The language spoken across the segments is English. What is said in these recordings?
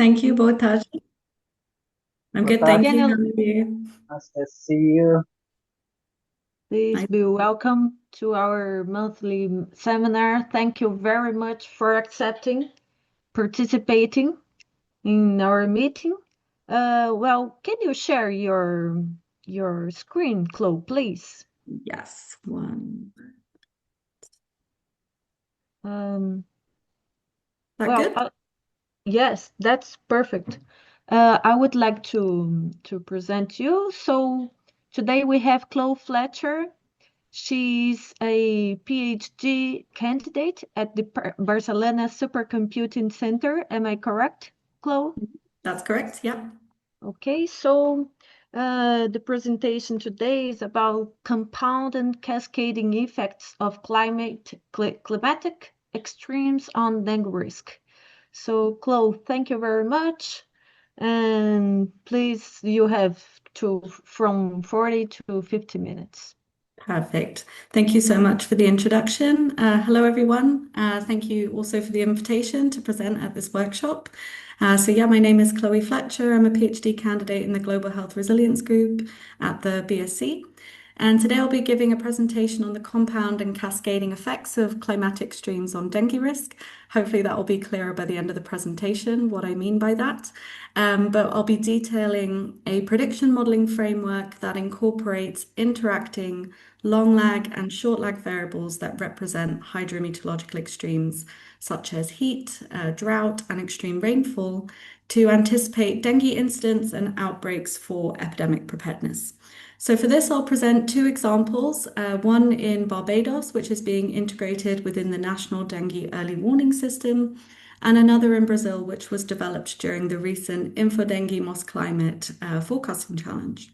thank you. Boa tarde. I'm Boa good, thank tarde, you. How Daniel, are you? nice to see you. please Nice. be welcome to our monthly seminar. Thank you very much for accepting, participating in our meeting. Can you share your screen, Chloe, please? Yes, one. Um, That well, good? yes, that's perfect. I would like to present you. So today we have Chloe Fletcher. She's a PhD candidate at the Barcelona Supercomputing Center. Am I correct, Chloe? That's correct. Yeah. Okay, so the presentation today is about compound and cascading effects of climatic extremes on dengue risk. So, Chloe, thank you very much. And please, you have from 40 to 50 minutes. Perfect. Thank you so much for the introduction. Hello, everyone. Thank you also for the invitation to present at this workshop. My name is Chloe Fletcher. I'm a PhD candidate in the Global Health Resilience Group at the BSC. And today I'll be giving a presentation on the compound and cascading effects of climatic extremes on dengue risk. Hopefully that will be clearer by the end of the presentation, what I mean by that. But I'll be detailing a prediction modeling framework that incorporates interacting long lag and short lag variables that represent hydrometeorological extremes such as heat, drought, and extreme rainfall to anticipate dengue incidents and outbreaks for epidemic preparedness. So for this, I'll present two examples, one in Barbados, which is being integrated within the National Dengue Early Warning System, and another in Brazil, which was developed during the recent InfoDengue Mosqlimate forecasting challenge.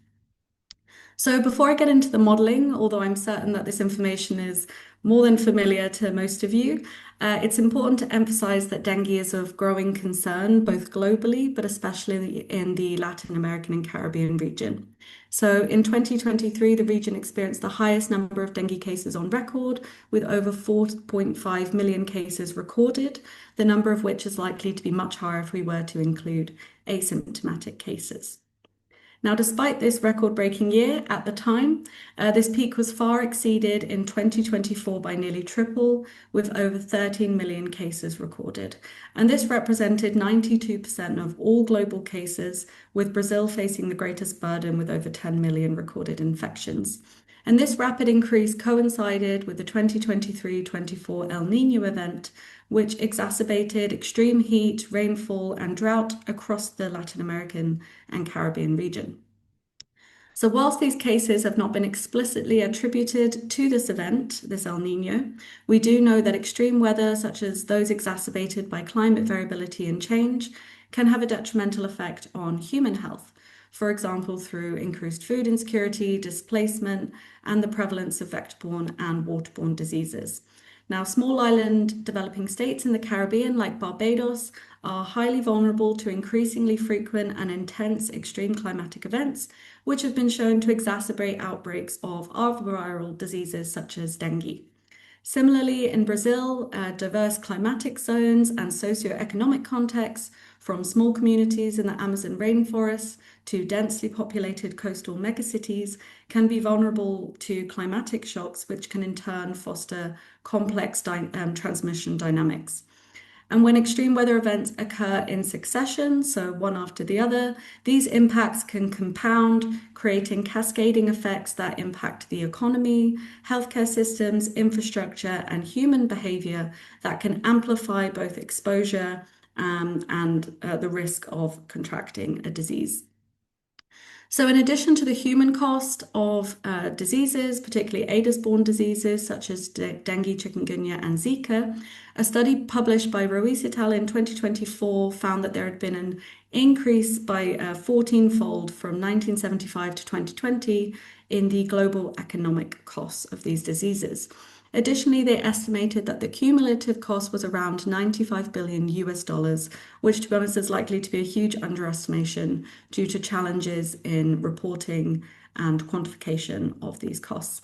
So before I get into the modeling, although I'm certain that this information is more than familiar to most of you, it's important to emphasize that dengue is of growing concern, both globally, but especially in the Latin American and Caribbean region. So in 2023, the region experienced the highest number of dengue cases on record, with over 4.5 million cases recorded, the number of which is likely to be much higher if we were to include asymptomatic cases. Now, despite this record-breaking year at the time, this peak was far exceeded in 2024 by nearly triple, with over 13 million cases recorded. And this represented 92% of all global cases, with Brazil facing the greatest burden with over 10 million recorded infections. And this rapid increase coincided with the 2023-24 El Niño event, which exacerbated extreme heat, rainfall, and drought across the Latin American and Caribbean region. So whilst these cases have not been explicitly attributed to this event, this El Niño, we do know that extreme weather, such as those exacerbated by climate variability and change, can have a detrimental effect on human health. For example, through increased food insecurity, displacement, and the prevalence of vector-borne and waterborne diseases. Now, small island developing states in the Caribbean, like Barbados, are highly vulnerable to increasingly frequent and intense extreme climatic events, which have been shown to exacerbate outbreaks of arboviral diseases such as dengue. Similarly, in Brazil, diverse climatic zones and socioeconomic contexts, from small communities in the Amazon rainforest to densely populated coastal megacities, can be vulnerable to climatic shocks, which can in turn foster complex transmission dynamics. And when extreme weather events occur in succession, so one after the other, these impacts can compound, creating cascading effects that impact the economy, healthcare systems, infrastructure, and human behavior that can amplify both exposure and the risk of contracting a disease. So in addition to the human cost of diseases, particularly Aedes-borne diseases such as dengue, chikungunya, and Zika, a study published by Ruiz et al. In 2024 found that there had been an increase by 14-fold from 1975 to 2020 in the global economic costs of these diseases. Additionally, they estimated that the cumulative cost was around 95 billion US dollars, which to be honest is likely to be a huge underestimation due to challenges in reporting and quantification of these costs.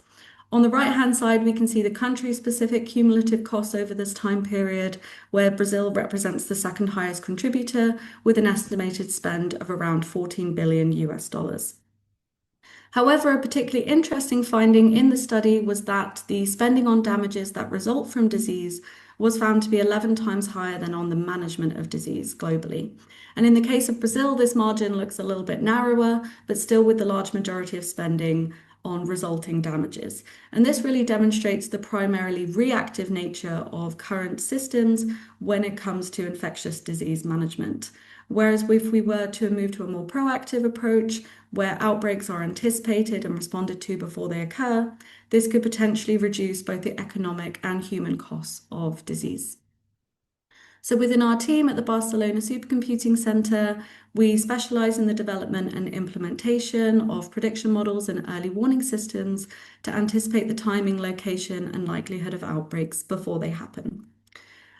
On the right-hand side, we can see the country-specific cumulative costs over this time period, where Brazil represents the second highest contributor with an estimated spend of around 14 billion US dollars. However, a particularly interesting finding in the study was that the spending on damages that result from disease was found to be 11 times higher than on the management of disease globally. And in the case of Brazil, this margin looks a little bit narrower, but still with the large majority of spending on resulting damages. And this really demonstrates the primarily reactive nature of current systems when it comes to infectious disease management. Whereas if we were to move to a more proactive approach, where outbreaks are anticipated and responded to before they occur, this could potentially reduce both the economic and human costs of disease. So within our team at the Barcelona Supercomputing Center, we specialize in the development and implementation of prediction models and early warning systems to anticipate the timing, location, and likelihood of outbreaks before they happen.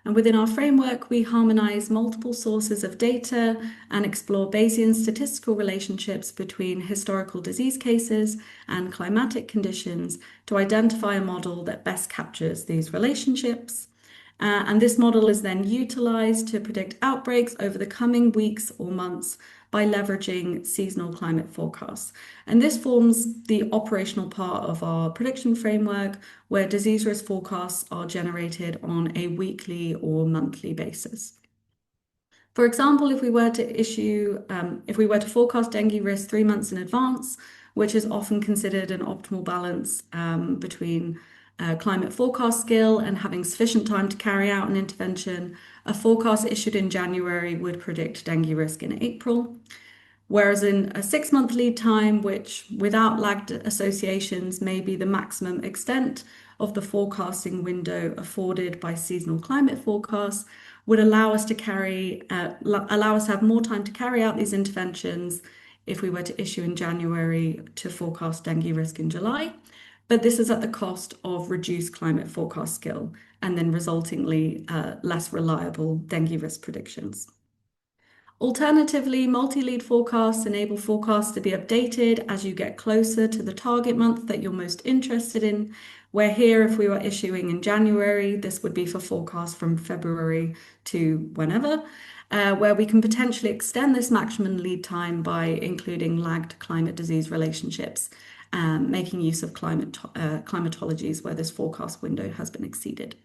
And within our framework, we harmonize multiple sources of data and explore Bayesian statistical relationships between historical disease cases and climatic conditions to identify a model that best captures these relationships. And this model is then utilized to predict outbreaks over the coming weeks or months by leveraging seasonal climate forecasts. And this forms the operational part of our prediction framework, where disease risk forecasts are generated on a weekly or monthly basis. For example, if we were to forecast dengue risk 3 months in advance, which is often considered an optimal balance between climate forecast skill and having sufficient time to carry out an intervention, a forecast issued in January would predict dengue risk in April. Whereas in a 6-month lead time, which without lagged associations may be the maximum extent of the forecasting window afforded by seasonal climate forecasts, would allow us to have more time to carry out these interventions if we were to issue in January to forecast dengue risk in July. But this is at the cost of reduced climate forecast skill and then resultingly less reliable dengue risk predictions. Alternatively, multi-lead forecasts enable forecasts to be updated as you get closer to the target month that you're most interested in, where here, if we were issuing in January, this would be for forecasts from February to whenever, where we can potentially extend this maximum lead time by including lagged climate disease relationships, making use of climatologies where this forecast window has been exceeded.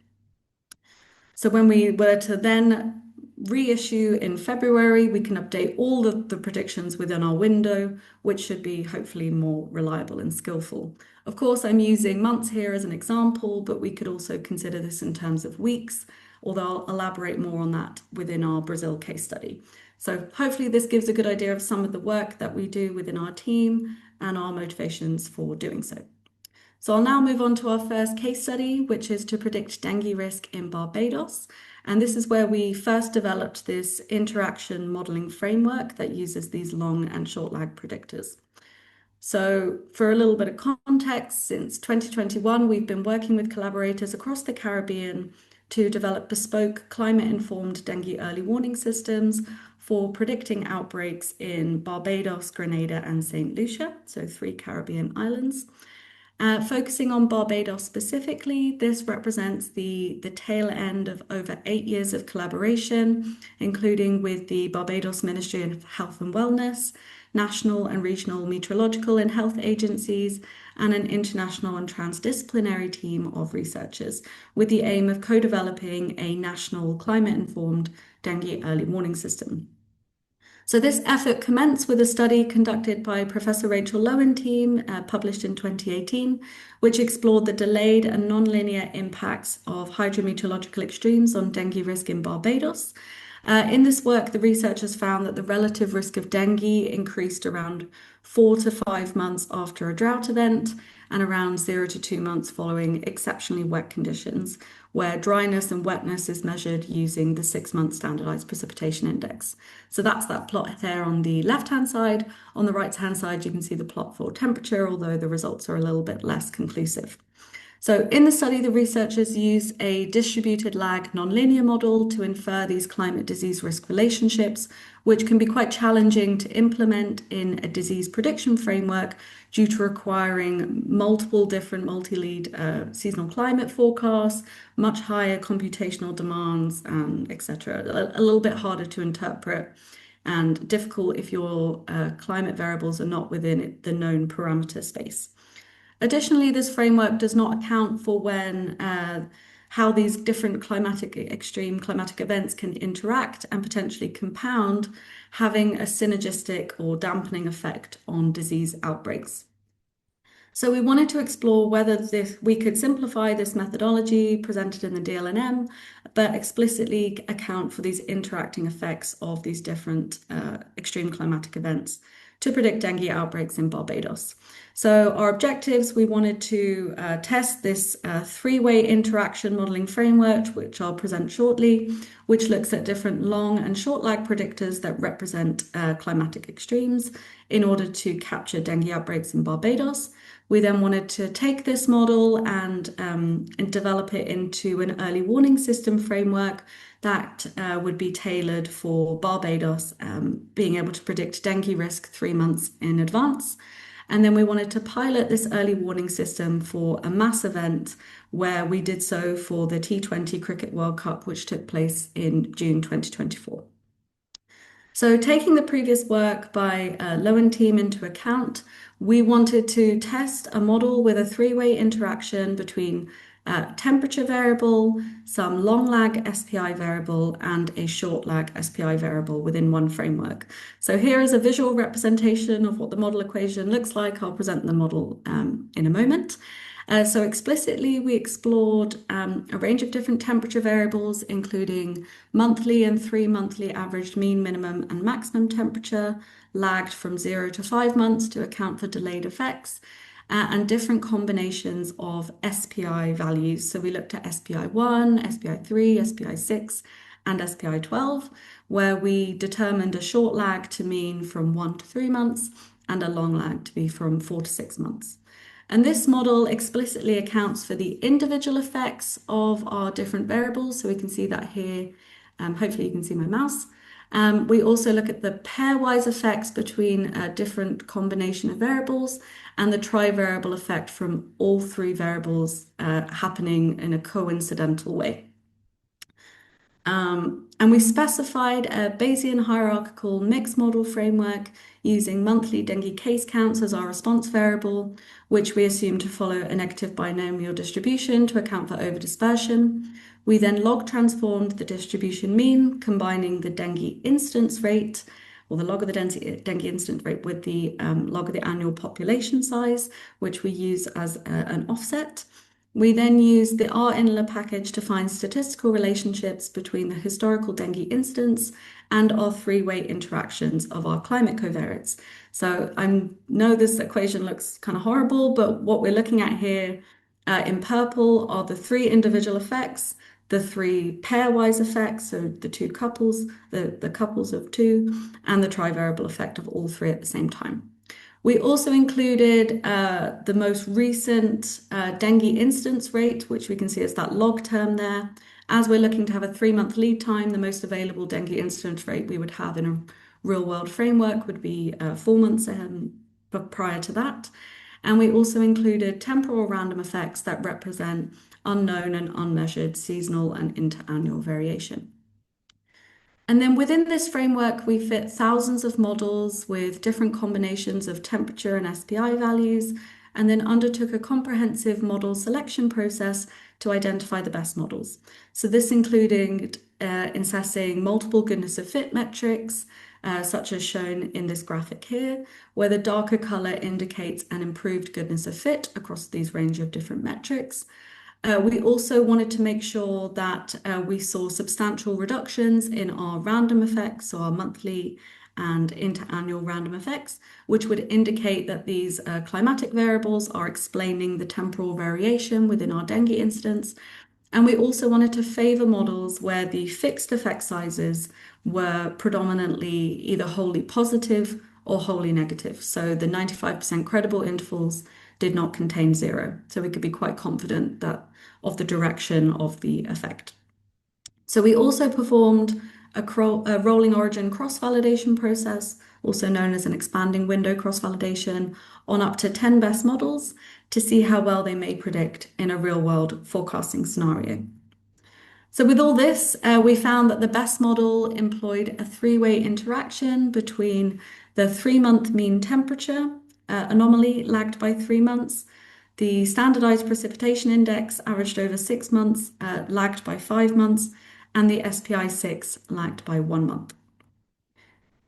So when we were to then reissue in February, we can update all of the predictions within our window, which should be hopefully more reliable and skillful. Of course, I'm using months here as an example, but we could also consider this in terms of weeks, although I'll elaborate more on that within our Brazil case study. So hopefully this gives a good idea of some of the work that we do within our team and our motivations for doing so. So I'll now move on to our first case study, which is to predict dengue risk in Barbados. And this is where we first developed this interaction modeling framework that uses these long and short lag predictors. So for a little bit of context, since 2021, we've been working with collaborators across the Caribbean to develop bespoke climate-informed dengue early warning systems for predicting outbreaks in Barbados, Grenada, and St. Lucia, so 3 Caribbean islands. Focusing on Barbados specifically, this represents the tail end of over 8 years of collaboration, including with the Barbados Ministry of Health and Wellness, national and regional meteorological and health agencies, and an international and transdisciplinary team of researchers, with the aim of co-developing a national climate-informed dengue early warning system. So this effort commenced with a study conducted by Professor Rachel Lowen team, published in 2018, which explored the delayed and nonlinear impacts of hydrometeorological extremes on dengue risk in Barbados. In this work, the researchers found that the relative risk of dengue increased around 4 to 5 months after a drought event and around 0 to 2 months following exceptionally wet conditions, where dryness and wetness is measured using the 6-month standardized precipitation index. So that's that plot there on the left-hand side. On the right-hand side, you can see the plot for temperature, although the results are a little bit less conclusive. So in the study, the researchers used a distributed lag nonlinear model to infer these climate disease risk relationships, which can be quite challenging to implement in a disease prediction framework due to requiring multiple different multi-lead seasonal climate forecasts, much higher computational demands, etc. A little bit harder to interpret and difficult if your climate variables are not within the known parameter space. Additionally, this framework does not account for how these different extreme climatic events can interact and potentially compound, having a synergistic or dampening effect on disease outbreaks. So we wanted to explore whether we could simplify this methodology presented in the DLNM, but explicitly account for these interacting effects of these different extreme climatic events to predict dengue outbreaks in Barbados. So our objectives, we wanted to test this three-way interaction modeling framework, which I'll present shortly, which looks at different long and short lag predictors that represent climatic extremes in order to capture dengue outbreaks in Barbados. We then wanted to take this model and develop it into an early warning system framework that would be tailored for Barbados, being able to predict dengue risk 3 months in advance. And then we wanted to pilot this early warning system for a mass event where we did so for the T20 Cricket World Cup, which took place in June 2024. So taking the previous work by Lowen team into account, we wanted to test a model with a three-way interaction between temperature variable, some long lag SPI variable, and a short lag SPI variable within one framework. So here is a visual representation of what the model equation looks like. I'll present the model in a moment. So explicitly, we explored a range of different temperature variables, including monthly and 3-monthly averaged mean, minimum, and maximum temperature, lagged from 0 to 5 months to account for delayed effects, and different combinations of SPI values. So we looked at SPI1, SPI3, SPI6, and SPI12, where we determined a short lag to mean from 1 to 3 months and a long lag to be from 4 to 6 months. And this model explicitly accounts for the individual effects of our different variables. So we can see that here. Hopefully you can see my mouse. We also look at the pairwise effects between a different combination of variables and the trivariable effect from all three variables happening in a coincidental way. And we specified a Bayesian hierarchical mixed model framework using monthly dengue case counts as our response variable, which we assume to follow a negative binomial distribution to account for overdispersion. We then log transformed the distribution mean, combining the dengue incidence rate, or the log of the dengue incidence rate, with the log of the annual population size, which we use as an offset. We then use the R-inler package to find statistical relationships between the historical dengue incidence and our three-way interactions of our climate covariates. So I know this equation looks kind of horrible, but what we're looking at here in purple are the three individual effects, the three pairwise effects, so the two couples, the couples of two, and the trivariable effect of all three at the same time. We also included the most recent dengue incidence rate, which we can see as that log term there. As we're looking to have a 3-month lead time, the most available dengue incidence rate we would have in a real-world framework would be 4 months prior to that. And we also included temporal random effects that represent unknown and unmeasured seasonal and interannual variation. And then within this framework, we fit thousands of models with different combinations of temperature and SPI values, and then undertook a comprehensive model selection process to identify the best models. So this included assessing multiple goodness of fit metrics, such as shown in this graphic here, where the darker color indicates an improved goodness of fit across these range of different metrics. We also wanted to make sure that we saw substantial reductions in our random effects, so our monthly and interannual random effects, which would indicate that these climatic variables are explaining the temporal variation within our dengue incidence. And we also wanted to favor models where the fixed effect sizes were predominantly either wholly positive or wholly negative. So the 95% credible intervals did not contain zero. So we could be quite confident that of the direction of the effect. So we also performed a rolling origin cross-validation process, also known as an expanding window cross-validation, on up to 10 best models to see how well they may predict in a real-world forecasting scenario. So with all this, we found that the best model employed a three-way interaction between the 3-month mean temperature anomaly lagged by 3 months, the standardized precipitation index averaged over 6 months, lagged by 5 months, and the SPI6 lagged by 1 month.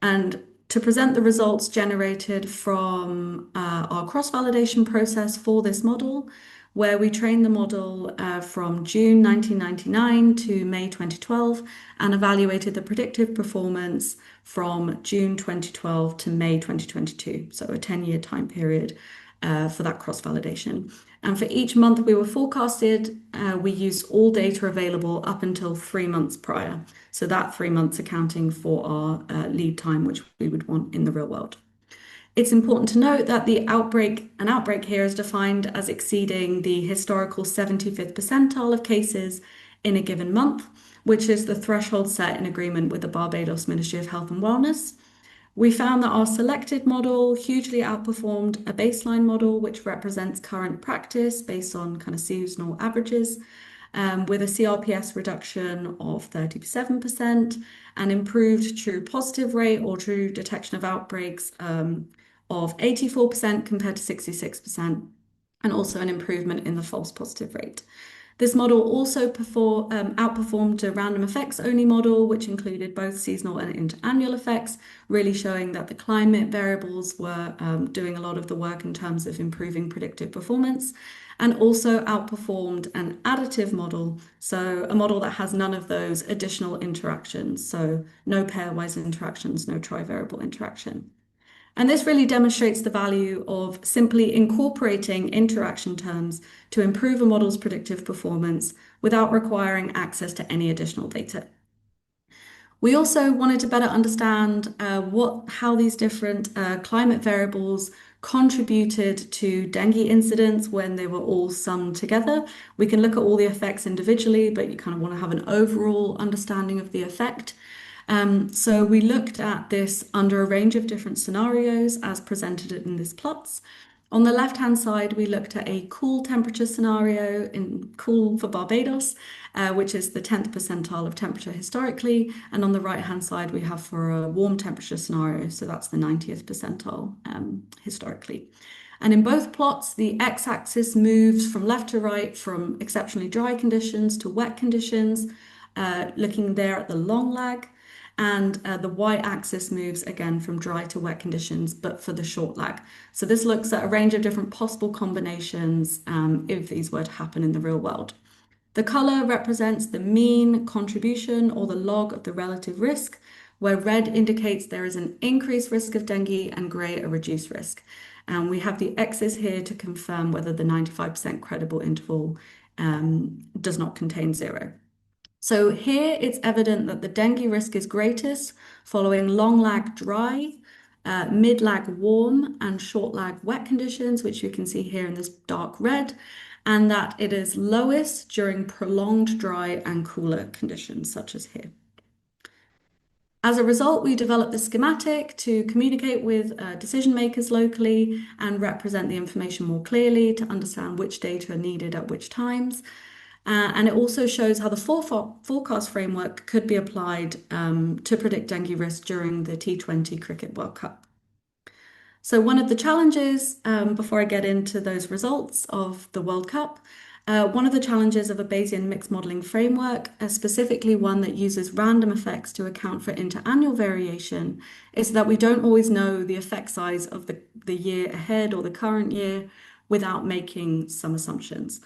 And to present the results generated from our cross-validation process for this model, where we trained the model from June 1999 to May 2012 and evaluated the predictive performance from June 2012 to May 2022, so a 10-year time period for that cross-validation. And for each month we were forecasted, we used all data available up until 3 months prior. So that 3 months accounting for our lead time, which we would want in the real world. It's important to note that an outbreak here is defined as exceeding the historical 75th percentile of cases in a given month, which is the threshold set in agreement with the Barbados Ministry of Health and Wellness. We found that our selected model hugely outperformed a baseline model, which represents current practice based on kind of seasonal averages, with a CRPS reduction of 37%, an improved true positive rate or true detection of outbreaks of 84% compared to 66%, and also an improvement in the false positive rate. This model also outperformed a random effects only model, which included both seasonal and interannual effects, really showing that the climate variables were doing a lot of the work in terms of improving predictive performance, and also outperformed an additive model, so a model that has none of those additional interactions, so no pairwise interactions, no trivariable interaction. And this really demonstrates the value of simply incorporating interaction terms to improve a model's predictive performance without requiring access to any additional data. We also wanted to better understand how these different climate variables contributed to dengue incidents when they were all summed together. We can look at all the effects individually, but you kind of want to have an overall understanding of the effect. So we looked at this under a range of different scenarios as presented in these plots. On the left-hand side, we looked at a cool temperature scenario in cool for Barbados, which is the 10th percentile of temperature historically. And on the right-hand side, we have for a warm temperature scenario. So that's the 90th percentile historically. And in both plots, the x-axis moves from left to right from exceptionally dry conditions to wet conditions, looking there at the long lag. And the y-axis moves again from dry to wet conditions, but for the short lag. So this looks at a range of different possible combinations if these were to happen in the real world. The color represents the mean contribution or the log of the relative risk, where red indicates there is an increased risk of dengue and gray a reduced risk. And we have the X's here to confirm whether the 95% credible interval does not contain zero. So here it's evident that the dengue risk is greatest following long lag dry, mid lag warm, and short lag wet conditions, which you can see here in this dark red, and that it is lowest during prolonged dry and cooler conditions, such as here. As a result, we developed the schematic to communicate with decision makers locally and represent the information more clearly to understand which data are needed at which times. And it also shows how the forecast framework could be applied to predict dengue risk during the T20 Cricket World Cup. So one of the challenges, before I get into those results of the World Cup, one of the challenges of a Bayesian mixed modeling framework, specifically one that uses random effects to account for interannual variation, is that we don't always know the effect size of the year ahead or the current year without making some assumptions.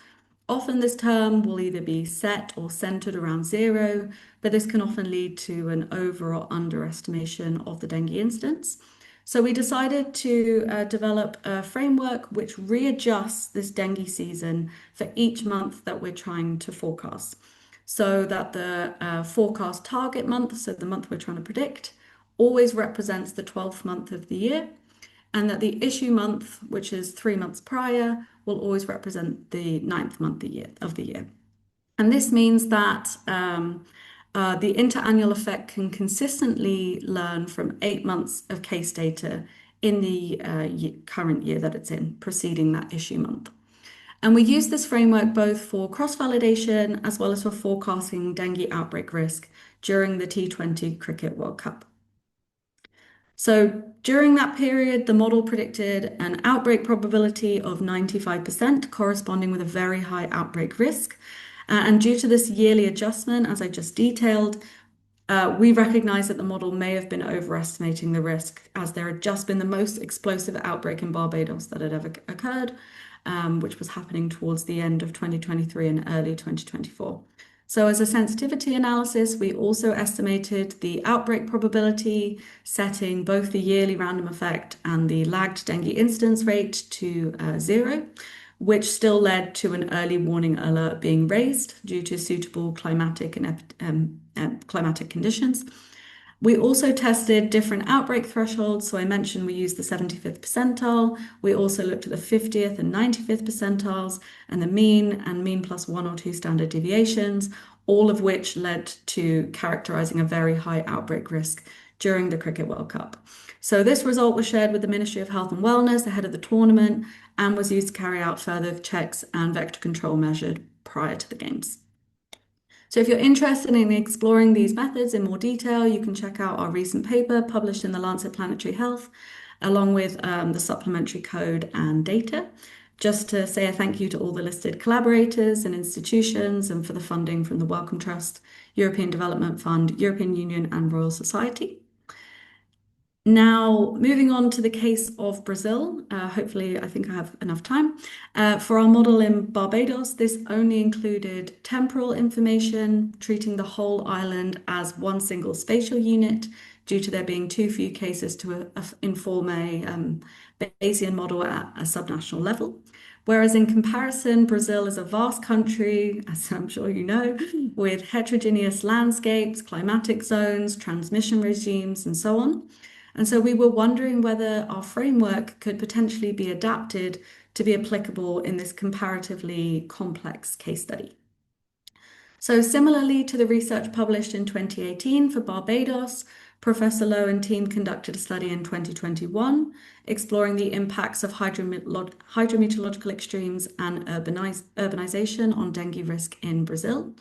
Often this term will either be set or centered around zero, but this can often lead to an over or underestimation of the dengue incidence. So we decided to develop a framework which readjusts this dengue season for each month that we're trying to forecast, so that the forecast target month, so the month we're trying to predict, always represents the 12th month of the year. and that the issue month, which is 3 months prior, will always represent the 9th month of the year. And this means that the interannual effect can consistently learn from 8 months of case data in the current year that it's in, preceding that issue month. And we use this framework both for cross-validation as well as for forecasting dengue outbreak risk during the T20 Cricket World Cup. So during that period, the model predicted an outbreak probability of 95%, corresponding with a very high outbreak risk. And due to this yearly adjustment, as I just detailed, we recognize that the model may have been overestimating the risk, as there had just been the most explosive outbreak in Barbados that had ever occurred, which was happening towards the end of 2023 and early 2024. So as a sensitivity analysis, we also estimated the outbreak probability, setting both the yearly random effect and the lagged dengue incidence rate to 0, which still led to an early warning alert being raised due to suitable climatic and climatic conditions. We also tested different outbreak thresholds. So I mentioned we used the 75th percentile. We also looked at the 50th and 95th percentiles and the mean and mean plus 1 or 2 standard deviations, all of which led to characterizing a very high outbreak risk during the Cricket World Cup. So this result was shared with the Ministry of Health and Wellness ahead of the tournament and was used to carry out further checks and vector control measured prior to the games. So if you're interested in exploring these methods in more detail, you can check out our recent paper published in the Lancet Planetary Health, along with the supplementary code and data. Just to say a thank you to all the listed collaborators and institutions and for the funding from the Wellcome Trust, European Development Fund, European Union and Royal Society. Now, moving on to the case of Brazil, hopefully I think I have enough time. For our model in Barbados, this only included temporal information, treating the whole island as one single spatial unit, due to there being too few cases to inform a Bayesian model at a subnational level. Whereas in comparison, Brazil is a vast country, as I'm sure you know, with heterogeneous landscapes, climatic zones, transmission regimes, and so on. And so we were wondering whether our framework could potentially be adapted to be applicable in this comparatively complex case study. So similarly to the research published in 2018 for Barbados, Professor Lowe and team conducted a study in 2021 exploring the impacts of hydrometeorological extremes and urbanization on dengue risk in Brazil.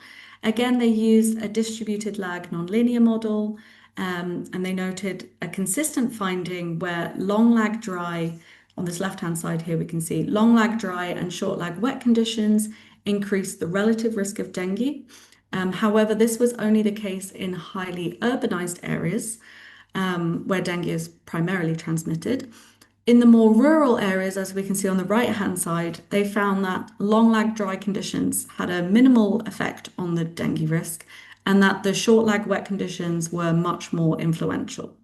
Again, they used a distributed lag nonlinear model, and they noted a consistent finding where long lag dry, on this left-hand side here we can see long lag dry and short lag wet conditions increase the relative risk of dengue. However, this was only the case in highly urbanized areas where dengue is primarily transmitted. In the more rural areas, as we can see on the right-hand side, they found that long lag dry conditions had a minimal effect on the dengue risk, and that the short lag wet conditions were much more influential.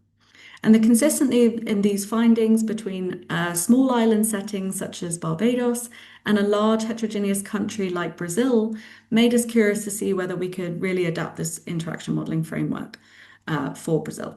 And the consistency in these findings between small island settings such as Barbados and a large heterogeneous country like Brazil made us curious to see whether we could really adapt this interaction modeling framework for Brazil.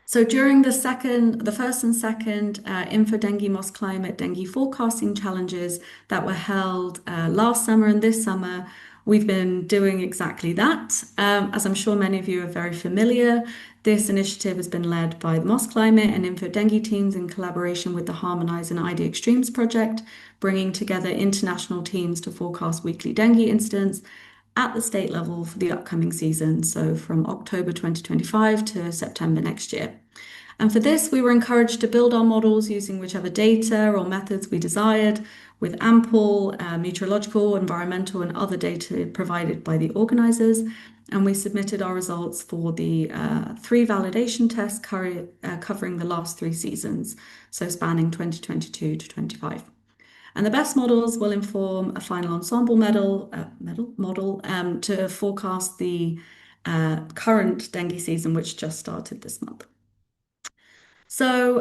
So during the first and second InfoDengue Mosqlimate dengue forecasting challenges that were held last summer and this summer, we've been doing exactly that. As I'm sure many of you are very familiar, this initiative has been led by the Mosqlimate and InfoDengue teams in collaboration with the Harmonise and ID Extremes project, bringing together international teams to forecast weekly dengue incidents at the state level for the upcoming season, so from October 2025 to September next year. And for this, we were encouraged to build our models using whichever data or methods we desired, with ample meteorological, environmental, and other data provided by the organisers. And we submitted our results for the 3 validation tests covering the last 3 seasons, so spanning 2022 to 25. And the best models will inform a final ensemble model to forecast the current dengue season, which just started this month. So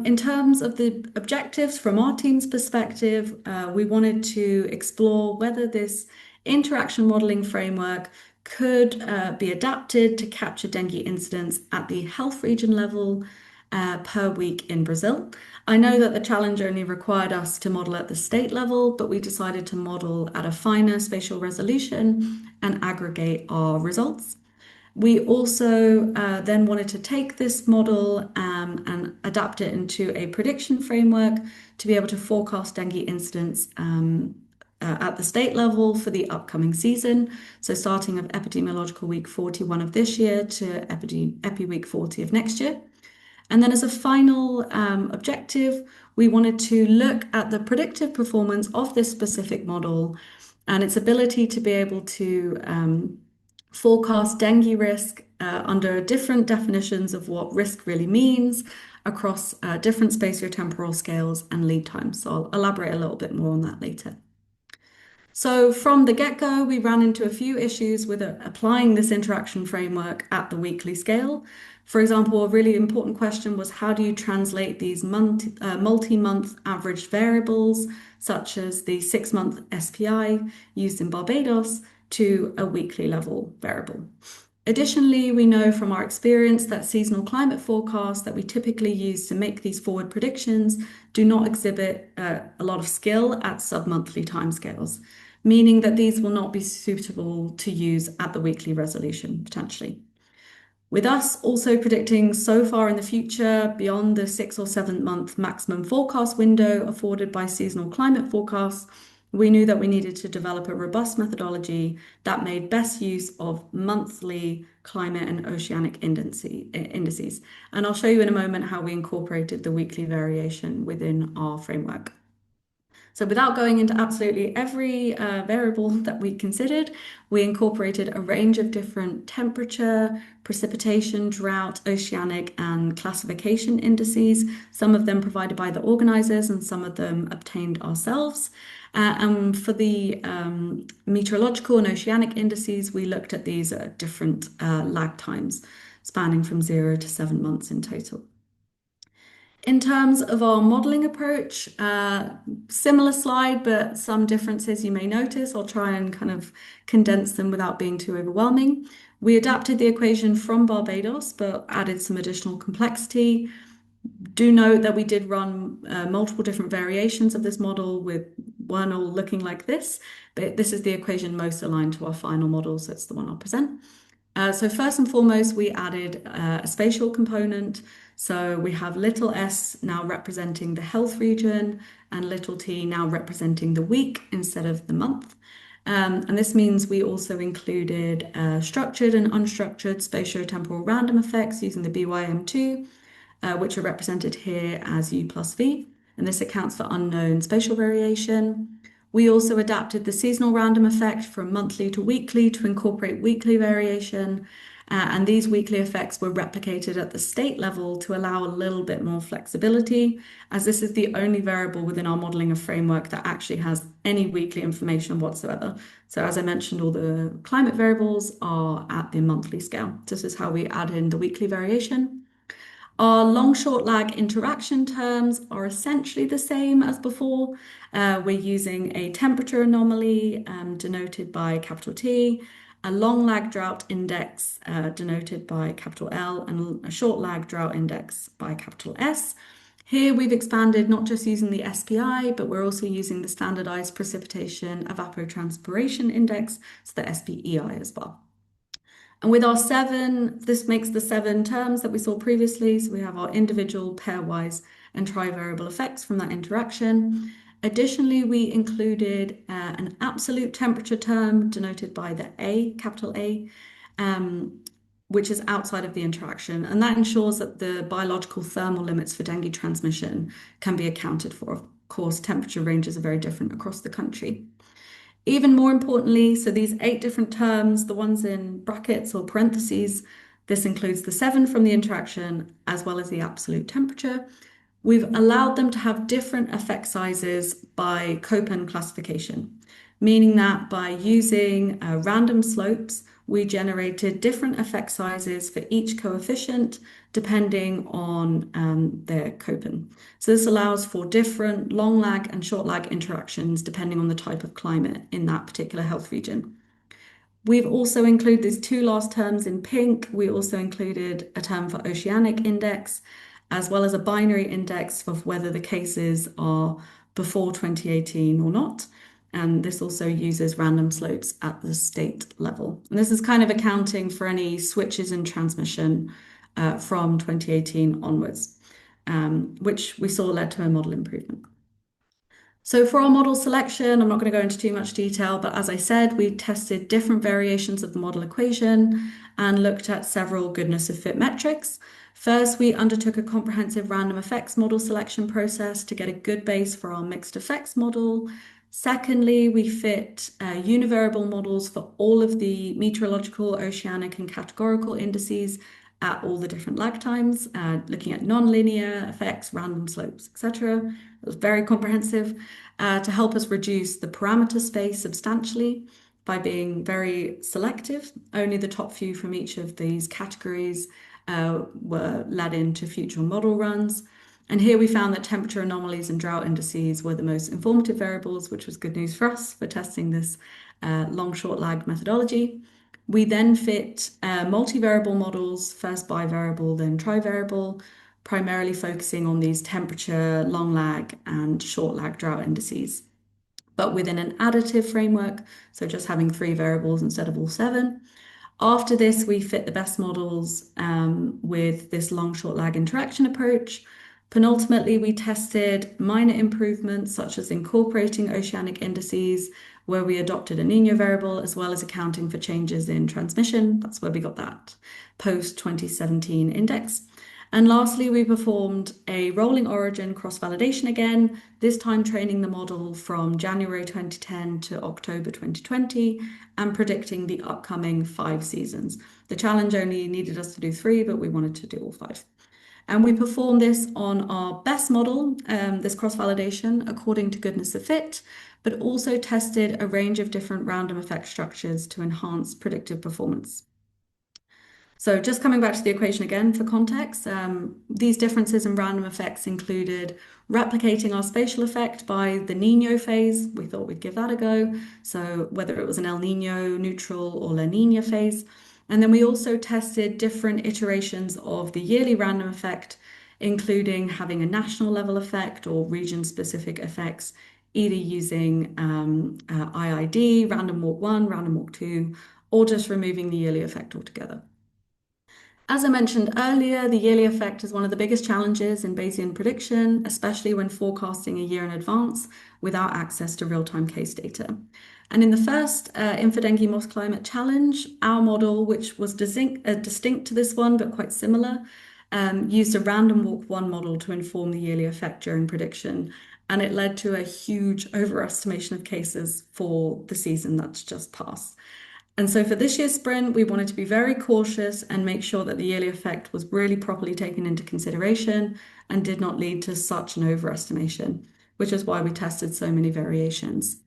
in terms of the objectives from our team's perspective, we wanted to explore whether this interaction modeling framework could be adapted to capture dengue incidents at the health region level, per week in Brazil. I know that the challenge only required us to model at the state level, but we decided to model at a finer spatial resolution and aggregate our results. We also then wanted to take this model and adapt it into a prediction framework to be able to forecast dengue incidence at the state level for the upcoming season. So starting of epidemiological week 41 of this year to epi week 40 of next year. And then as a final objective, we wanted to look at the predictive performance of this specific model and its ability to be able to forecast dengue risk under different definitions of what risk really means across different spatiotemporal scales and lead times. So I'll elaborate a little bit more on that later. So from the get-go, we ran into a few issues with applying this interaction framework at the weekly scale. For example, a really important question was how do you translate these multi-month averaged variables, such as the 6-month SPI used in Barbados, to a weekly level variable. Additionally, we know from our experience that seasonal climate forecasts that we typically use to make these forward predictions do not exhibit a lot of skill at sub-monthly timescales, meaning that these will not be suitable to use at the weekly resolution, potentially. With us also predicting so far in the future, beyond the 6 or 7 month maximum forecast window afforded by seasonal climate forecasts, we knew that we needed to develop a robust methodology that made best use of monthly climate and oceanic indices. And I'll show you in a moment how we incorporated the weekly variation within our framework. So without going into absolutely every variable that we considered, we incorporated a range of different temperature, precipitation, drought, oceanic, and classification indices, some of them provided by the organizers and some of them obtained ourselves. And for the meteorological and oceanic indices, we looked at these at different lag times, spanning from 0 to 7 months in total. In terms of our modeling approach, similar slide, but some differences you may notice. I'll try and kind of condense them without being too overwhelming. We adapted the equation from Barbados, but added some additional complexity. Do note that we did run multiple different variations of this model, with one all looking like this, but this is the equation most aligned to our final model, so it's the one I'll present. So first and foremost, we added a spatial component. So we have little s now representing the health region and little t now representing the week instead of the month. And this means we also included structured and unstructured spatiotemporal random effects using the BYM2, which are represented here as U plus V, and this accounts for unknown spatial variation. We also adapted the seasonal random effect from monthly to weekly to incorporate weekly variation, and these weekly effects were replicated at the state level to allow a little bit more flexibility, as this is the only variable within our modeling of framework that actually has any weekly information whatsoever. So as I mentioned, all the climate variables are at the monthly scale. This is how we add in the weekly variation. Our long-short lag interaction terms are essentially the same as before. We're using a temperature anomaly denoted by capital T, a long lag drought index denoted by capital L, and a short lag drought index by capital S. Here we've expanded not just using the SPI, but we're also using the standardized precipitation evapotranspiration index, so the SPEI as well. And with our 7, this makes the 7 terms that we saw previously. So we have our individual, pairwise, and trivariable effects from that interaction. Additionally, we included an absolute temperature term denoted by the A, capital A, which is outside of the interaction. And that ensures that the biological thermal limits for dengue transmission can be accounted for. Of course, temperature ranges are very different across the country. Even more importantly, so these 8 different terms, the ones in brackets or parentheses, this includes the 7 from the interaction as well as the absolute temperature. We've allowed them to have different effect sizes by Köppen classification, meaning that by using random slopes, we generated different effect sizes for each coefficient depending on their Köppen. So this allows for different long lag and short lag interactions depending on the type of climate in that particular health region. We've also included these 2 last terms in pink. We also included a term for oceanic index, as well as a binary index of whether the cases are before 2018 or not. And this also uses random slopes at the state level. And this is kind of accounting for any switches in transmission from 2018 onwards, which we saw led to a model improvement. So for our model selection, I'm not going to go into too much detail, but as I said, we tested different variations of the model equation and looked at several goodness of fit metrics. First, we undertook a comprehensive random effects model selection process to get a good base for our mixed effects model. Secondly, we fit univariable models for all of the meteorological, oceanic, and categorical indices at all the different lag times, looking at nonlinear effects, random slopes, etc. It was very comprehensive to help us reduce the parameter space substantially by being very selective. Only the top few from each of these categories were led into future model runs. And here we found that temperature anomalies and drought indices were the most informative variables, which was good news for us for testing this long-short lag methodology. We then fit multivariable models, first bivariable, then trivariable, primarily focusing on these temperature, long lag, and short lag drought indices, but within an additive framework, so just having 3 variables instead of all 7. After this, we fit the best models with this long-short lag interaction approach. Penultimately, we tested minor improvements such as incorporating oceanic indices, where we adopted a Niño variable, as well as accounting for changes in transmission. That's where we got that post-2017 index. And lastly, we performed a rolling origin cross-validation again, this time training the model from January 2010 to October 2020 and predicting the upcoming 5 seasons. The challenge only needed us to do 3, but we wanted to do all 5. And we performed this on our best model, this cross-validation, according to goodness of fit, but also tested a range of different random effect structures to enhance predictive performance. So just coming back to the equation again for context, these differences in random effects included replicating our spatial effect by the Niño phase. We thought we'd give that a go. So whether it was an El Niño, neutral, or La Niña phase. And then we also tested different iterations of the yearly random effect, including having a national level effect or region-specific effects, either using IID, random walk 1, random walk 2, or just removing the yearly effect altogether. As I mentioned earlier, the yearly effect is one of the biggest challenges in Bayesian prediction, especially when forecasting a year in advance without access to real-time case data. And in the first Dengue Mosqlimate challenge, our model, which was distinct to this one, but quite similar, used a random walk 1 model to inform the yearly effect during prediction. And it led to a huge overestimation of cases for the season that's just passed. And so for this year's sprint, we wanted to be very cautious and make sure that the yearly effect was really properly taken into consideration and did not lead to such an overestimation, which is why we tested so many variations.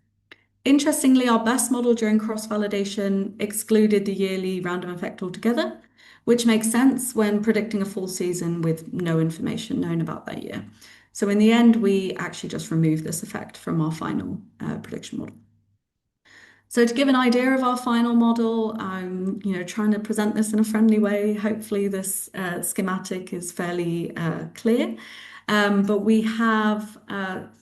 Interestingly, our best model during cross-validation excluded the yearly random effect altogether, which makes sense when predicting a full season with no information known about that year. So in the end, we actually just removed this effect from our final prediction model. So to give an idea of our final model, I'm trying to present this in a friendly way. Hopefully this schematic is fairly clear. But we have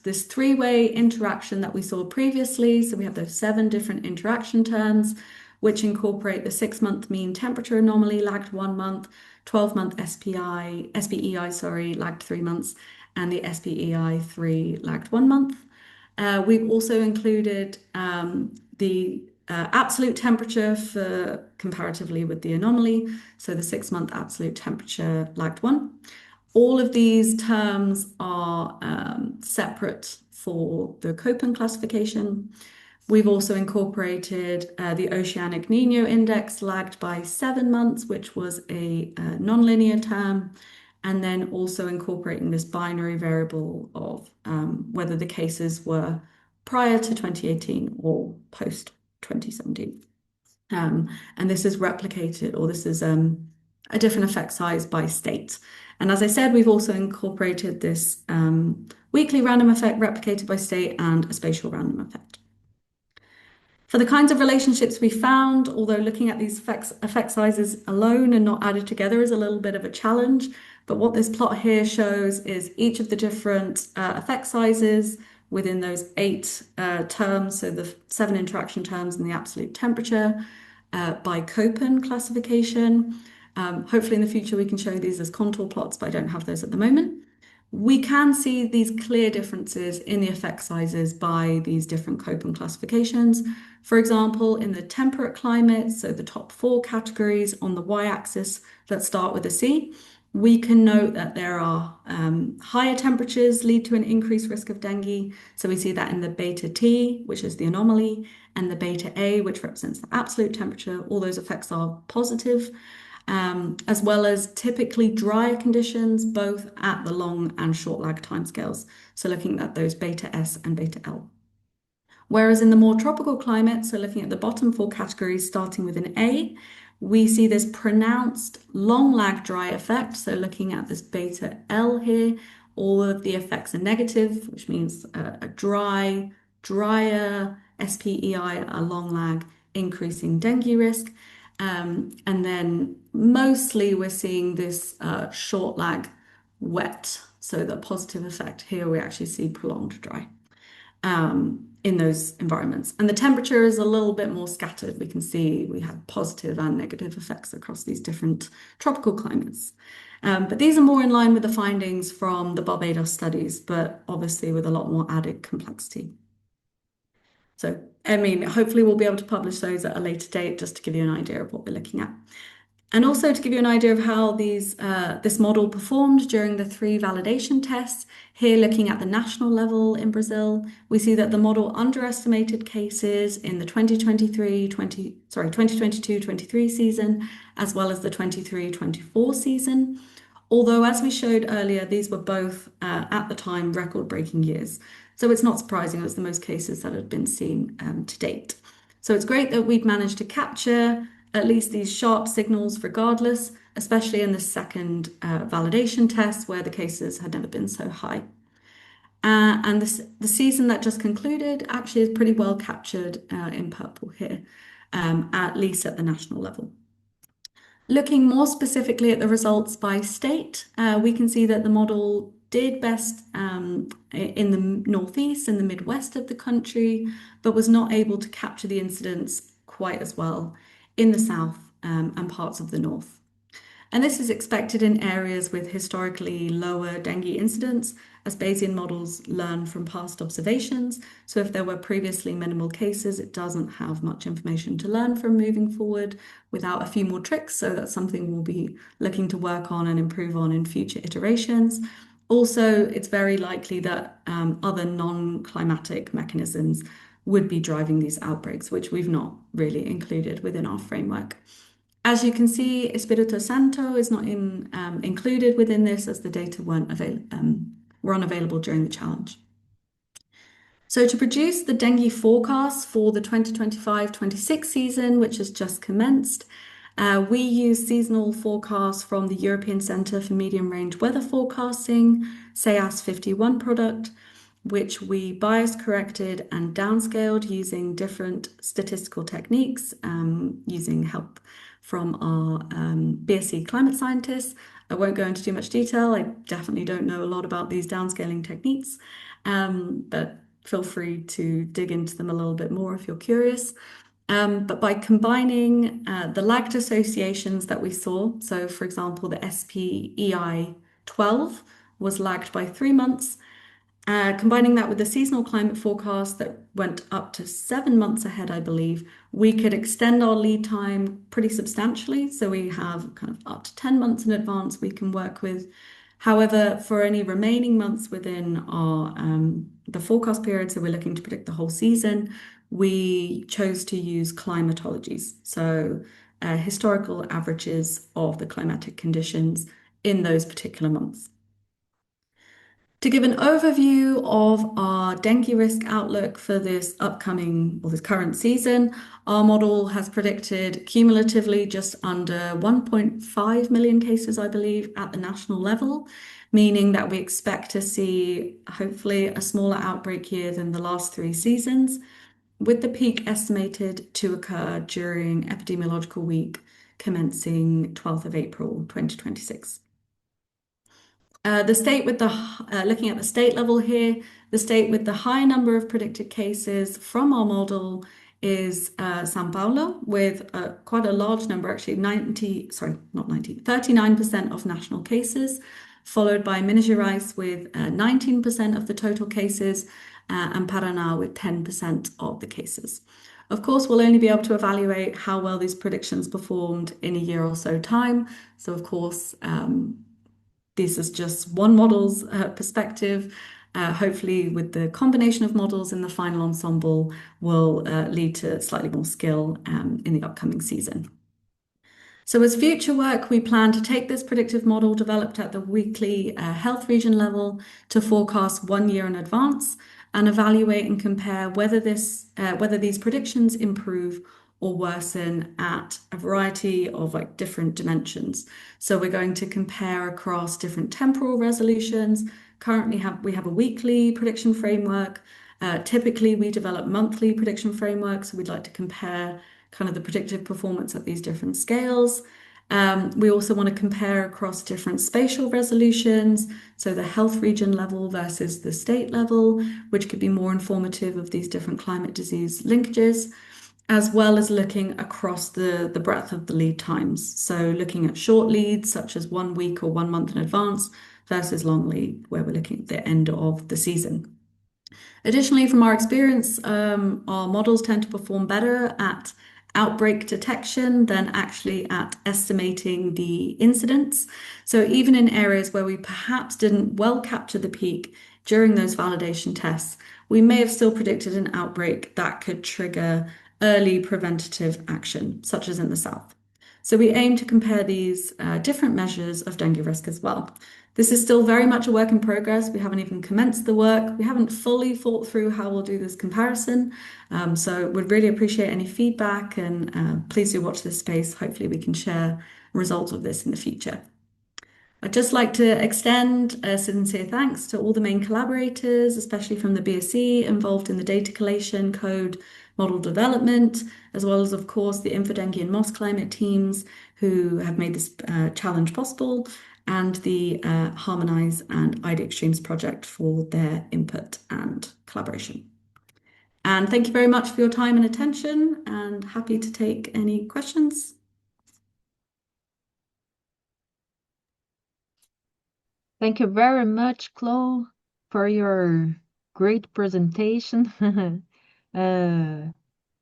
this 3-way interaction that we saw previously. So we have those 7 different interaction terms, which incorporate the 6-month mean temperature anomaly lagged 1 month, 12-month SPEI, lagged 3 months, and the SPEI 3 lagged 1 month. We've also included the absolute temperature for comparatively with the anomaly, so the 6-month absolute temperature lagged 1. All of these terms are separate for the Köppen classification. We've also incorporated the Oceanic Niño Index lagged by 7 months, which was a nonlinear term, and then also incorporating this binary variable of whether the cases were prior to 2018 or post 2017. And this is replicated, or this is a different effect size by state. And as I said, we've also incorporated this weekly random effect replicated by state and a spatial random effect. For the kinds of relationships we found, although looking at these effect sizes alone and not added together is a little bit of a challenge, But what this plot here shows is each of the different effect sizes within those 8 terms, so the 7 interaction terms and the absolute temperature by Köppen classification. Hopefully in the future we can show these as contour plots, but I don't have those at the moment. We can see these clear differences in the effect sizes by these different Köppen classifications. For example, in the temperate climate, so the top 4 categories on the y-axis that start with a C, we can note that there are higher temperatures lead to an increased risk of dengue. So we see that in the beta T, which is the anomaly, and the beta A, which represents the absolute temperature. All those effects are positive, as well as typically drier conditions, both at the long and short lag timescales. So looking at those beta S and beta L. Whereas in the more tropical climate, so looking at the bottom 4 categories starting with an A, we see this pronounced long lag dry effect. So looking at this beta L here, all of the effects are negative, which means a drier SPEI, a long lag, increasing dengue risk. And then mostly we're seeing this short lag wet. So the positive effect here, we actually see prolonged dry in those environments. And the temperature is a little bit more scattered. We can see we have positive and negative effects across these different tropical climates. But these are more in line with the findings from the Barbados studies, but obviously with a lot more added complexity. So, I mean, hopefully we'll be able to publish those at a later date just to give you an idea of what we're looking at. And also to give you an idea of how this model performed during the 3 validation tests. Here, looking at the national level in Brazil, we see that the model underestimated cases in the 2022-23 season, as well as the 23-24 season. Although, as we showed earlier, these were both, at the time, record-breaking years. So it's not surprising, it was the most cases that had been seen to date. So it's great that we've managed to capture at least these sharp signals regardless, especially in the second validation test where the cases had never been so high. And the season that just concluded actually is pretty well captured in purple here, at least at the national level. Looking more specifically at the results by state, we can see that the model did best in the northeast and the midwest of the country, but was not able to capture the incidence quite as well in the south and parts of the north. And this is expected in areas with historically lower dengue incidence, as Bayesian models learn from past observations. So if there were previously minimal cases, it doesn't have much information to learn from moving forward without a few more tricks. So that's something we'll be looking to work on and improve on in future iterations. Also, it's very likely that other non-climatic mechanisms would be driving these outbreaks, which we've not really included within our framework. As you can see, Espírito Santo is not included within this as the data were unavailable during the challenge. So to produce the dengue forecast for the 2025-26 season, which has just commenced, we use seasonal forecasts from the European Centre for Medium Range Weather Forecasting, SEAS 51 product, which we bias corrected and downscaled using different statistical techniques, using help from our BSC climate scientists. I won't go into too much detail. I definitely don't know a lot about these downscaling techniques, but feel free to dig into them a little bit more if you're curious. But by combining the lagged associations that we saw, so for example, the SPEI 12 was lagged by 3 months, combining that with the seasonal climate forecast that went up to 7 months ahead, I believe, we could extend our lead time pretty substantially. So we have kind of up to 10 months in advance we can work with. However, for any remaining months within our the forecast period, so we're looking to predict the whole season, we chose to use climatologies, so historical averages of the climatic conditions in those particular months. To give an overview of our dengue risk outlook for this upcoming or this current season, our model has predicted cumulatively just under 1.5 million cases, I believe, at the national level, meaning that we expect to see hopefully a smaller outbreak year than the last 3 seasons, with the peak estimated to occur during epidemiological week commencing 12th of April 2026. The state with the looking at the state level here, the state with the high number of predicted cases from our model is São Paulo, with quite a large number, actually 39% of national cases, followed by Minas Gerais with 19% of the total cases, and Paraná with 10% of the cases. Of course, we'll only be able to evaluate how well these predictions performed in a year or so time. So of course, this is just one model's perspective. Hopefully with the combination of models in the final ensemble will lead to slightly more skill in the upcoming season. So as future work, we plan to take this predictive model developed at the weekly health region level to forecast 1 year in advance and evaluate and compare whether these predictions improve or worsen at a variety of different dimensions. So we're going to compare across different temporal resolutions. Currently we have a weekly prediction framework. Typically we develop monthly prediction frameworks. So we'd like to compare kind of the predictive performance at these different scales. We also want to compare across different spatial resolutions, so the health region level versus the state level, which could be more informative of these different climate disease linkages, as well as looking across the breadth of the lead times. So looking at short leads, such as 1 week or 1 month in advance, versus long lead, where we're looking at the end of the season. Additionally, from our experience, our models tend to perform better at outbreak detection than actually at estimating the incidence. So even in areas where we perhaps didn't well capture the peak during those validation tests, we may have still predicted an outbreak that could trigger early preventative action, such as in the south. So we aim to compare these different measures of dengue risk as well. This is still very much a work in progress. We haven't even commenced the work. We haven't fully thought through how we'll do this comparison. So we'd really appreciate any feedback, and please do watch this space. Hopefully we can share results of this in the future. I'd just like to extend a sincere thanks to all the main collaborators, especially from the BSC involved in the data collation, code, model development, as well as, of course, the Infodengue and Mosqlimate teams who have made this challenge possible, and the Harmonize and ID Extremes project for their input and collaboration. And thank you very much for your time and attention, and happy to take any questions. Thank you very much, Chloe, for your great presentation.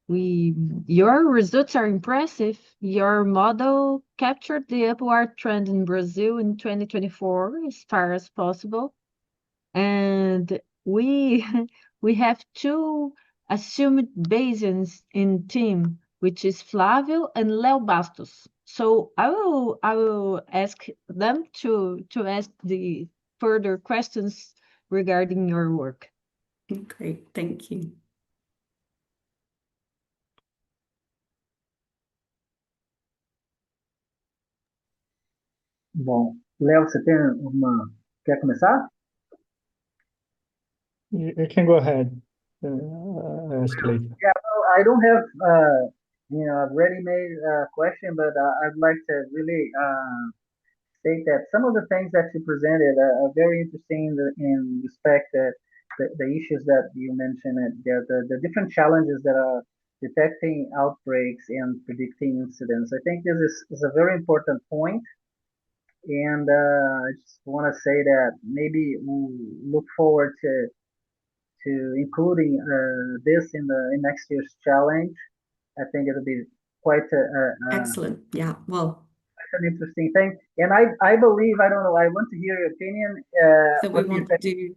Your results are impressive. Your model captured the upward trend in Brazil in 2024 as far as possible. And we have 2 assumed Bayesians in team, which is Flávio and Léo Bastos. So I will ask them to ask the further questions regarding your work. Great, thank you. Bom, Léo, você tem quer começar? You can go ahead, ask later. I don't have a ready-made question, but I'd like to really state that some of the things that you presented are very interesting in respect that the issues that you mentioned, the different challenges that are detecting outbreaks and predicting incidents. I think this is a very important point. And I just want to say that maybe we'll look forward to including this in next year's challenge. I think it'll be quite Excellent. Yeah, well, an interesting thing. And I believe, I don't know, I want to hear your opinion. that we want to do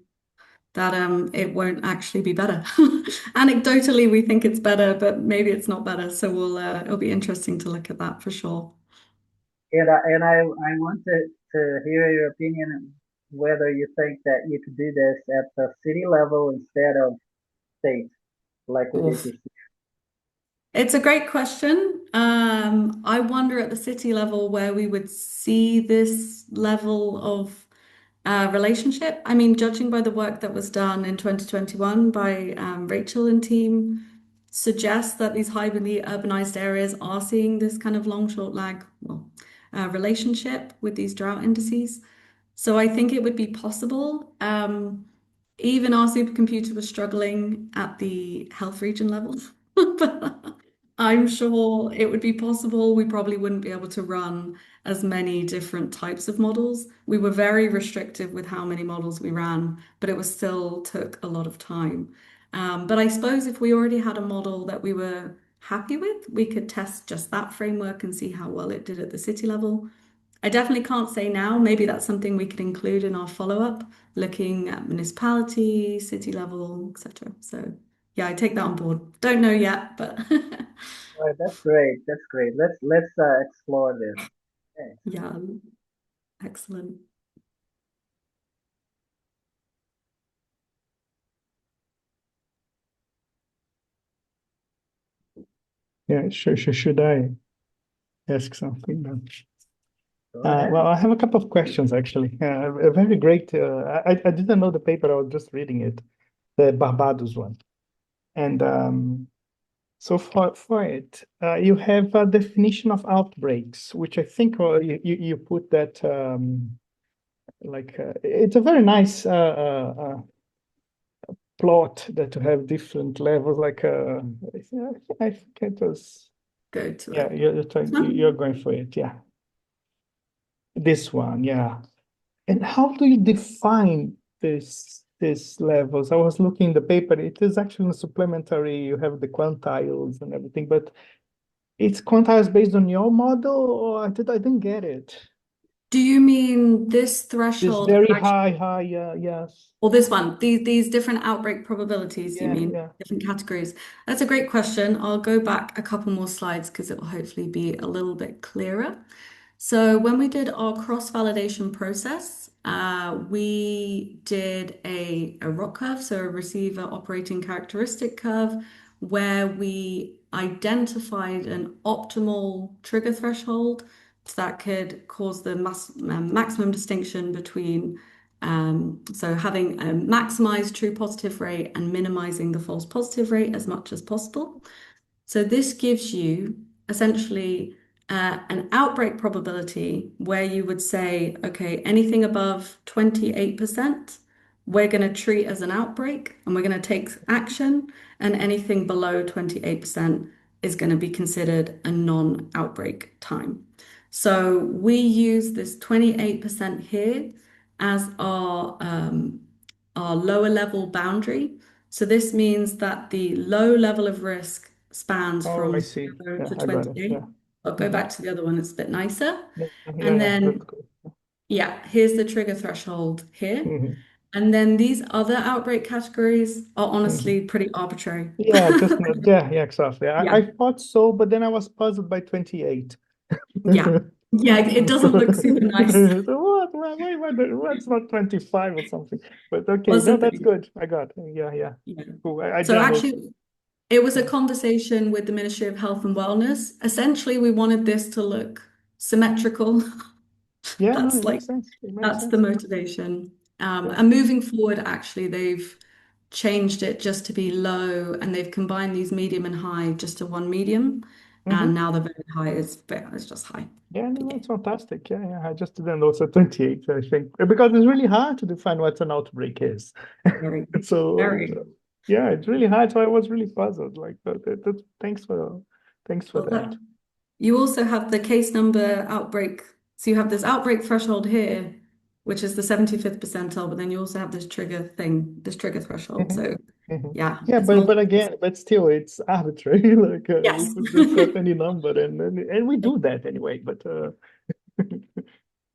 that it won't actually be better. Anecdotally, we think it's better, but maybe it's not better. So it'll be interesting to look at that for sure. And I want to hear your opinion whether you think that you could do this at the city level instead of state, like we did this year. It's a great question. I wonder at the city level where we would see this level of relationship. I mean, judging by the work that was done in 2021 by Rachel and team, suggests that these highly urbanized areas are seeing this kind of long, short lag relationship with these drought indices. So I think it would be possible. Even our supercomputer was struggling at the health region level. But I'm sure it would be possible. We probably wouldn't be able to run as many different types of models. We were very restrictive with how many models we ran, but it was still took a lot of time. But I suppose if we already had a model that we were happy with, we could test just that framework and see how well it did at the city level. I definitely can't say now. Maybe that's something we could include in our follow-up, looking at municipality, city level, etc. So yeah, I take that on board. Don't know yet, but All right, that's great. That's great. Let's explore this. Okay. yeah, excellent. Yeah, should I ask something then? Go ahead. Well, I have a couple of questions actually. A very great. I didn't know the paper. I was just reading it, the Barbados one, and so for it, you have a definition of outbreaks, which I think you put that like it's a very nice plot that to have different levels. Like I think it was Go to yeah. it. You're going for it, yeah. This one, yeah. And how do you define this levels? I was looking in the paper. It is actually supplementary. You have the quantiles and everything, but it's quantiles based on your model, or I didn't get it. Do you mean this This threshold very actually, high, yes, or this one? These different outbreak probabilities, you mean? yeah. Different categories? That's a great question. I'll go back a couple more slides because it will hopefully be a little bit clearer. So when we did our cross-validation process, we did a ROC curve, so a receiver operating characteristic curve, where we identified an optimal trigger threshold that could cause the maximum distinction between so having a maximized true positive rate and minimizing the false positive rate as much as possible. So this gives you essentially an outbreak probability where you would say, okay, anything above 28%, we're going to treat as an outbreak and we're going to take action, and anything below 28% is going to be considered a non-outbreak time. So we use this 28% here as our lower level boundary. So this means that the low level of risk spans Oh, from I see. 0 Yeah, to I got it. 28. Yeah. I'll go back to the other one, it's a bit nicer. Yeah, And that's then, good. yeah, here's the trigger threshold here. Mhm, And then these other outbreak categories are mhm. honestly pretty arbitrary. Yeah, just not, yeah, exactly. Yeah, I thought so, but then I was puzzled by 28. yeah, yeah, it doesn't look super nice. So what? What's not 25 or something? But okay, What's no, the that's thing? good. I got it. Yeah. Yeah. Cool. I So didn't know. actually, it was a Yeah, conversation with the Ministry of Health and Wellness. Essentially, we wanted this to look symmetrical. yeah, no, That's it like makes sense. It makes that's the sense. motivation. Yeah. And moving forward, actually, they've changed it just to be low, and they've combined these medium and high just to one medium. And Hmm. now the very high is just high. Yeah, no, But yeah, that's fantastic. Yeah. I just didn't know. So 28, I think, because it's really hard to define what an outbreak is. very, So, very. yeah, it's really hard. So I was really puzzled. Like, thanks for Well, that. you also have the case number outbreak. So you have this outbreak threshold here, which is the 75th percentile, but then you also have this trigger thing, this trigger threshold. Mhm, So mhm. yeah, Yeah, it's but multiple. again, but still, it's arbitrary. Like we Yes. could just set any number, and we do that anyway. But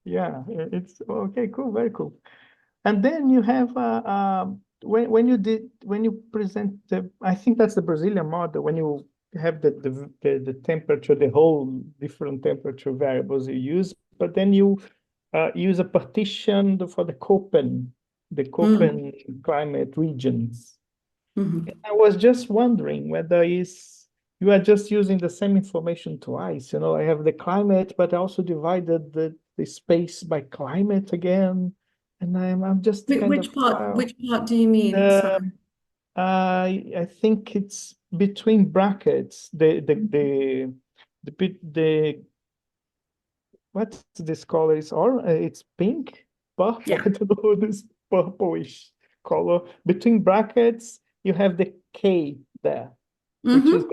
yeah, it's okay. Cool, very cool. And then you have when you present the, I think that's the Brazilian model, when you have the temperature, the whole different temperature variables you use, but then you use a partition for the Mm. Köppen climate regions. Mhm. I was just wondering whether you are just using the same information twice. I have the climate, but I also divided the space by climate again. And I'm just kind of, Which part do you mean? uh, Sorry. I think it's between brackets, the bit, the, what's this color is, or it's pink, purple, Yeah. I don't know, this purplish color. Between brackets, you have the K there, which is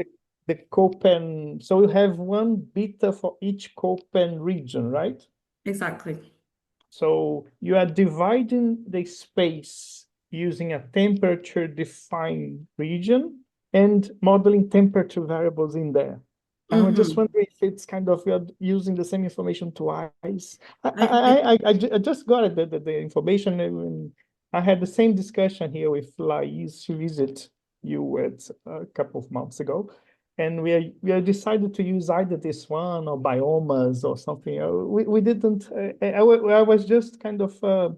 the Köppen. So you have one beta for each Köppen region, right? Exactly. So you are dividing the space using a temperature-defined region and modeling temperature variables in there. And I just wonder if it's kind of you're using the same information twice. I just got the information, and I had the same discussion here with Lais. She visited you a couple of months ago, and we are decided to use either this one or biomas or something. We didn't. I was just kind of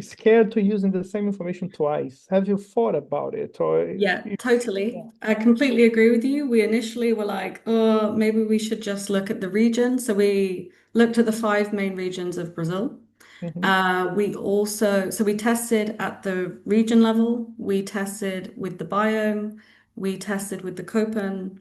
scared to using the same information twice. Have you thought about it? Or Yeah, totally. I completely agree with you. We initially were like, oh, maybe we should just look at the region. So we looked at the 5 main regions of Brazil. We tested at the region level, we tested with the biome, we tested with the Köppen.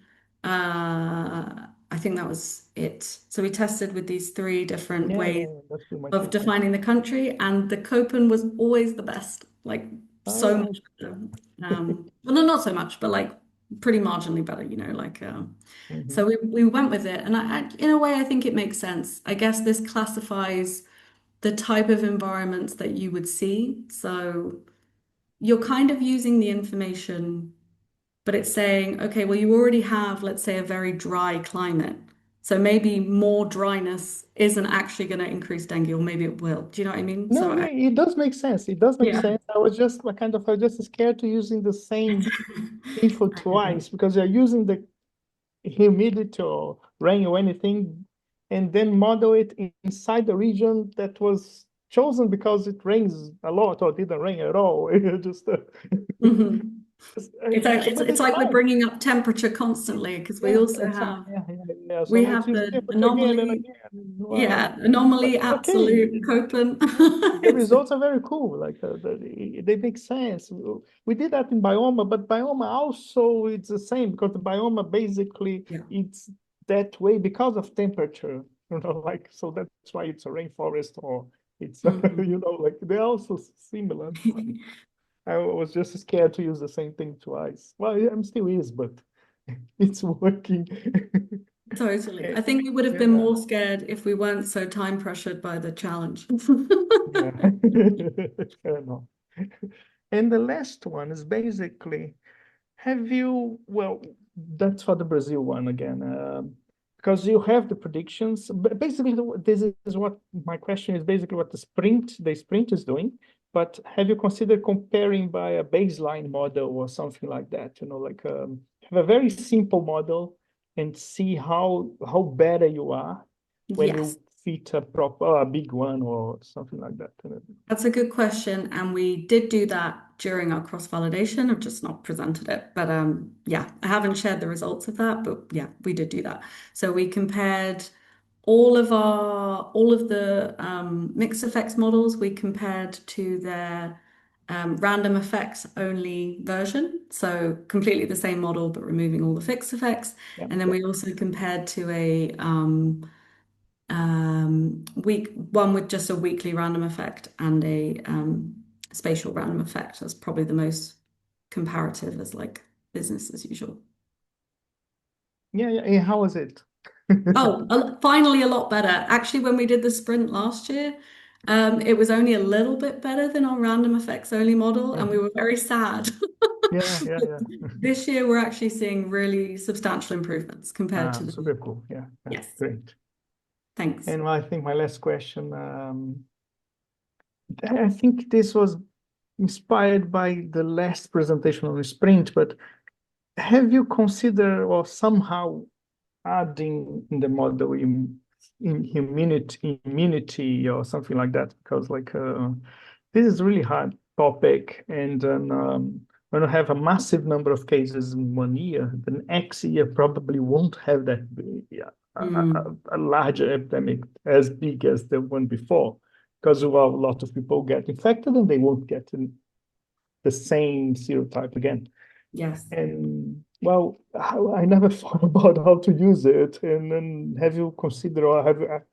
I think that was it. So we tested with these 3 different ways that's pretty much of it. defining the country, and the Köppen was always the best, like so much better. Well, no, not so much, but like pretty marginally better, so we went with it, and in a way, I think it makes sense. I guess this classifies the type of environments that you would see. So you're kind of using the information, but it's saying, okay, well, you already have, let's say, a very dry climate. So maybe more dryness isn't actually going to increase dengue, or maybe it will. Do you know what I mean? No, it does make sense. It does make Yeah. sense. I was just scared to using the same info twice, because you're using the humidity or rain or anything, and then model it inside the region that was chosen because it rains a lot or didn't rain at all. Just It's like we're bringing up temperature constantly, because we also have So we I have use the temperature again and anomaly. again. Wow. Yeah, anomaly, But okay. absolute, and Köppen. The results are very cool. Like they make sense. We did that in bioma, but bioma also it's the same, because the bioma basically it's that way because of temperature. Like, so that's why it's a rainforest, or it's like they're also similar. I was just scared to use the same thing twice. Well, I'm still is, but it's working. Totally. I think we would have been more scared if we weren't so time pressured by the challenge. Yeah. Fair enough. And the last one is basically, well, that's for the Brazil one again, because you have the predictions. But basically, this is what my question is, basically what the sprint is doing. But have you considered comparing by a baseline model or something like that? Have a very simple model and see how better you are when you fit a big one or something like that. That's a good question, and we did do that during our cross-validation. I've just not presented it, but I haven't shared the results of that, but yeah, we did do that. So we compared all of the mixed effects models. We compared to their random effects only version, so completely the same model but removing all the fixed effects. And then we also compared to a one with just a weekly random effect and a spatial random effect. That's probably the most comparative, as like business as usual. Yeah. How was it? Finally a lot better. Actually, when we did the sprint last year, it was only a little bit better than our random effects only model, and we were very sad. Yeah. This year, we're actually seeing really substantial improvements compared to super cool. Yeah. Yes. Great. Thanks. And I think my last question, I think this was inspired by the last presentation on the sprint, but have you considered or somehow adding in the model in immunity or something like that? Because this is really hard topic, and when you have a massive number of cases in 1 year, the next year probably won't have that a larger epidemic as big as the one before, because a lot of people get infected and they won't get the same serotype again. Yes. And Well, I never thought about how to use it. And then have you considered or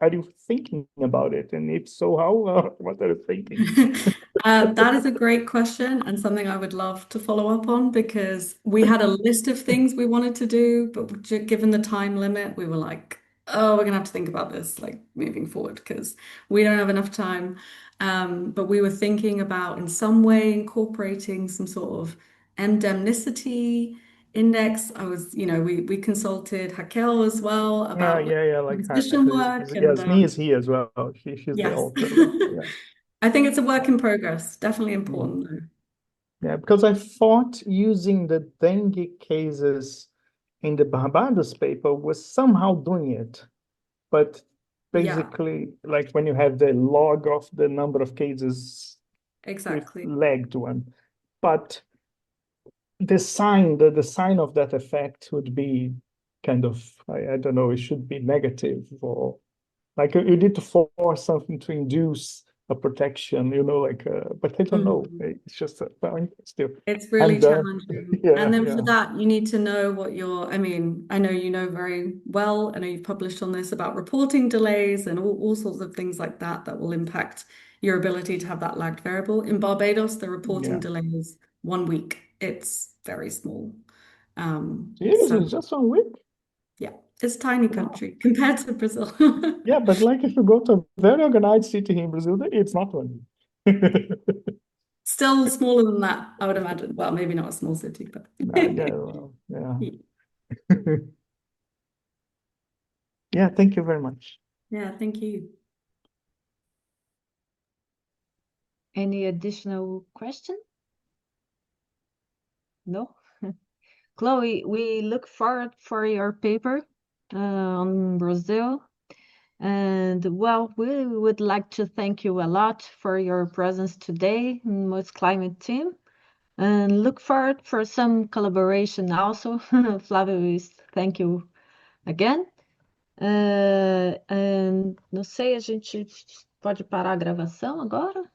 are you thinking about it? And if so, how? What are you thinking? That is a great question and something I would love to follow up on because we had a list of things we wanted to do, but given the time limit, we were like, oh, we're gonna have to think about this like moving forward because we don't have enough time. But we were thinking about in some way incorporating some sort of endemnicity index. We consulted Raquel as well about Yeah, like transition work and Yasmin is here as well. She's the yes. author. Yeah. I think it's a work in progress. Definitely Mm. important though. Yeah, because I thought using the dengue cases in the Barbados paper was somehow doing it. But Yeah, basically, like when you have the log of the number of cases with exactly. lagged one. But the sign of that effect would be kind of, I don't know, it should be negative or like you need to force something to induce a protection, but I don't know. Mhm. It's just, well, still, It's really and challenging. yeah, And then for yeah, that, you need to know I mean, I know you know very well. I know you've published on this about reporting delays and all sorts of things like that that will impact your ability to have that lagged variable. In Barbados, the reporting yeah. delay is 1 week. It's very small. Seriously, So it's just 1 week? yeah, it's a tiny Wow. country compared to Brazil. Yeah, but like if you go to a very organized city in Brazil, it's not 1 week. Still smaller than that, I would imagine. Well, maybe not a small city, but Yeah, well, yeah. Yeah, thank you very much. yeah, thank you. Any additional question? No? Chloe, we look forward for your paper on Brazil. And well, we would like to thank you a lot for your presence today in Mosqlimate team and look forward for some collaboration also. Flávio, thank you again. Não sei, a gente pode parar a gravação agora?